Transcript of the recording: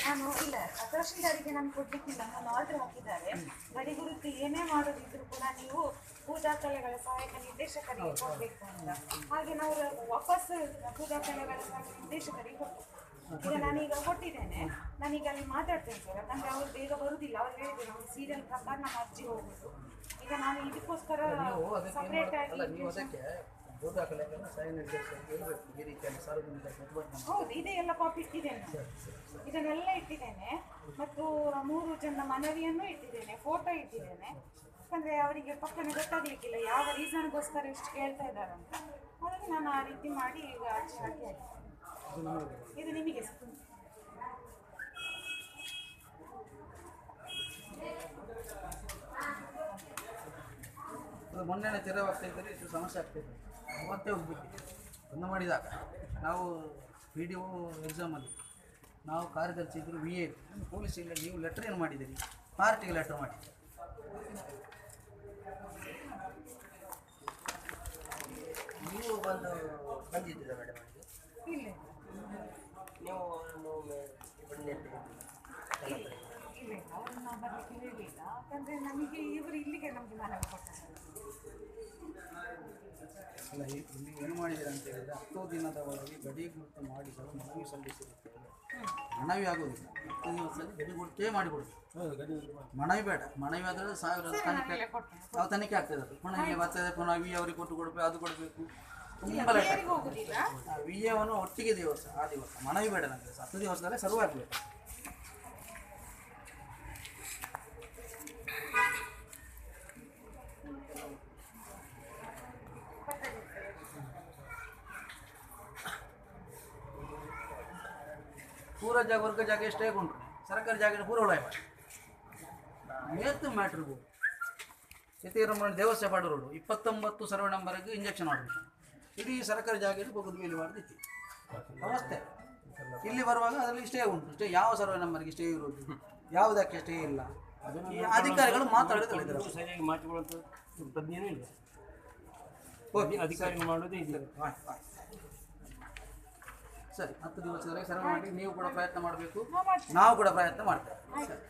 ನಾನು ಇಲ್ಲ ತಹಶೀಲ್ದಾರಿಗೆ ನಾನು ಕೊಡ್ಲಿಕ್ಕಿಲ್ಲ, ನಾನು ಆರ್ಡರ್ ಹಾಕಿದ್ದಾರೆ. ಗಡಿ ಗುರುತು ಏನೇ ಮಾಡೋದಿದ್ರು ಕೂಡ ನೀವು ಭೂ ದಾಖಲೆಗಳ ಸಹಾಯಕ ನಿರ್ದೇಶಕರಿಗೆ ಕೊಡಬೇಕು ಅಂತ. ಹಾಗೆ ನಾವು ವಾಪಸ್ ಭೂ ದಾಖಲೆಗಳ ಸಹಾಯಕ ನಿರ್ದೇಶಕರಿಗೆ ಕೊಡ್ಬೇಕು. ಈಗ ನಾನೀಗ ಕೊಟ್ಟಿದ್ದೇನೆ, ನಾನೀಗ ಅಲ್ಲಿ ಮಾತಾಡ್ತೇನೆ ಸರ್. ಯಾಕಂದರೆ ಅವ್ರು ಬೇಗ ಬರುವುದಿಲ್ಲ. ಅವ್ರು ಹೇಳಿದ್ರು ನಾವು ಸೀರಿಯಲ್ ಪ್ರಕಾರ ನಮ್ಮ ಅರ್ಜಿ ಹೋಗುದು. ಈಗ ನಾನು ಇದಕ್ಕೋಸ್ಕರ ಸಪ್ರೇಟ್ ಆಗಿ ಹೌದು, ಇದೇ ಎಲ್ಲ ಕಾಪಿ ಇಟ್ಟಿದ್ದೇನೆ, ಇದನ್ನೆಲ್ಲ ಇಟ್ಟಿದ್ದೇನೆ. ಮತ್ತು 3 ಜನ ಮನವಿಯನ್ನು ಇಟ್ಟಿದ್ದೇನೆ, ಫೋಟೋ ಇಟ್ಟಿದ್ದೇನೆ. ಯಾಕಂದರೆ ಅವರಿಗೆ ಪಕ್ಕನೆ ಗೊತ್ತಾಗ್ಲಿಕ್ಕಿಲ್ಲ ಯಾವ ರೀಸನ್ಗೋಸ್ಕರ ಇಷ್ಟು ಕೇಳ್ತಾ ಇದ್ದಾರೆ ಅಂತ. ಹಾಗಾಗಿ ನಾನು ಆ ರೀತಿ ಮಾಡಿ ಈಗ ಅರ್ಜಿ ಹಾಕಿ ಆಯ್ತು. ಇದು ನಿಮಗೆ ಮೊನ್ನೆ ತೆರವಾಗ್ತಾ ಇದ್ದರೆ ಇಷ್ಟು ಸಮಸ್ಯೆ ಆಗ್ತಾಯಿದೆ. ಅವತ್ತೇ ಹೋಗ್ಬಿಟ್ಟು ಬಂದು ಮಾಡಿದಾಗ ನಾವು PDO ಎಕ್ಸಾಮಲ್ಲಿ ನಾವು ಕಾರ್ಯದರ್ಶಿ ಇದ್ದರು, VA ಪೊಲೀಸಿಂದ ನೀವು ಲೆಟ್ರ್ ಏನು ಮಾಡಿದ್ದೀರಿ, ಪಾರ್ಟಿಗೆ ಲೆಟ್ರ್ ಮಾಡಿದ್ದೀರಿ. ನೀವು ಬಂದಿದ್ದೀರಾ ಮೇಡಮ್ ಅವರಿಗೆ? ಇಲ್ಲ ನೀವು ಇಲ್ಲ ಅವ್ರನ್ನ ಬರಲಿಕ್ಕೆ ಹೇಳಿಲ್ಲ. ಯಾಕಂದರೆ ನಮಗೆ ಇವರು ಇಲ್ಲಿಗೆ ನಮಗೆ ಮನವಿ ಕೊಡ್ತಾರೆ. ಅಲ್ಲ, ಇಲ್ಲಿ ಏನು ಮಾಡಿದ್ದೀರಾ ಅಂತ ಹೇಳಿದರೆ 10 ದಿನದ ಒಳಗೆ ಗಡಿ ಗುರುತು ಮಾಡಿಸಲು ಮನವಿ ಸಲ್ಲಿಸಿರುತ್ತೇವೆ. ಮನವಿ ಆಗೋದಿಲ್ಲ, 10 ದಿವಸದಲ್ಲಿ ಗಡಿ ಗುರುತೇ ಮಾಡಿಕೊಡ್ತೀವಿ. ಮನವಿ ಬೇಡ, ಮನವಿ ಆದರೆ 1000 ತನಿಖೆ ನಾವು ತನಿಖೆ ಆಗ್ತದೆ. ಅದು ಪುನಃ ಇಲ್ಲಿ ಬರ್ತದೆ, ಪುನಃ VA ಅವರಿಗೆ ಕೊಟ್ಟು ಕೊಡಬೇಕು, ಅದು ಕೊಡಬೇಕು, ತುಂಬ ಲೇಟ್. VA ಅನ್ನು ಒಟ್ಟಿಗೆ ದಿವಸ ಆ ದಿವಸ ಮನವಿ ಬೇಡ ನನಗೆ 10 ದಿವಸದಲ್ಲೇ ಸರ್ವ್ ಆಗಬೇಕು. पूरा जाग वर्ग जागे स्टे सरकारी जागे पूरा उड़ाई मेत मैटर सीतारामन देवस्थान पाಡು रोड 29 ಸರ್ವೆ ನಂಬರ್ಗೆ ಇಂಜೆಕ್ಷನ್ ಮಾಡಬೇಕು. ಇಡೀ ಸರ್ಕಾರಿ ಜಾಗದಲ್ಲಿ ಬಗುದು ಮೇಲೆ ಮಾಡಿದ್ವಿ ಅವಸ್ಥೆ. ಇಲ್ಲಿ ಬರುವಾಗ ಅದರಲ್ಲಿ ಸ್ಟೇ ಉಂಟು. ಸ್ಟೇ ಯಾವ ಸರ್ವೆ ನಂಬರ್ಗೆ ಸ್ಟೇ ಇರೋದು, ಯಾವುದಕ್ಕೆ ಸ್ಟೇ ಇಲ್ಲ, ಅಧಿಕಾರಿಗಳು ಮಾತಾಡಿದ್ರೆ ಸರಿಯಾಗಿ ಮಾಡಿಕೊಳ್ಳುವಂಥ ಪ್ರಜ್ಞೆನೂ ಇಲ್ಲ. ಅಧಿಕಾರಿಗಳು ಮಾಡೋದೇ ಇಲ್ಲ. ಸರಿ, 10 ದಿವಸದವರೆಗೆ ಸರ್ವೆ ಮಾಡಿ ನೀವು ಕೂಡ ಪ್ರಯತ್ನ ಮಾಡಬೇಕು, ನಾವು ಕೂಡ ಪ್ರಯತ್ನ ಮಾಡ್ತೇವೆ. ಸರಿ.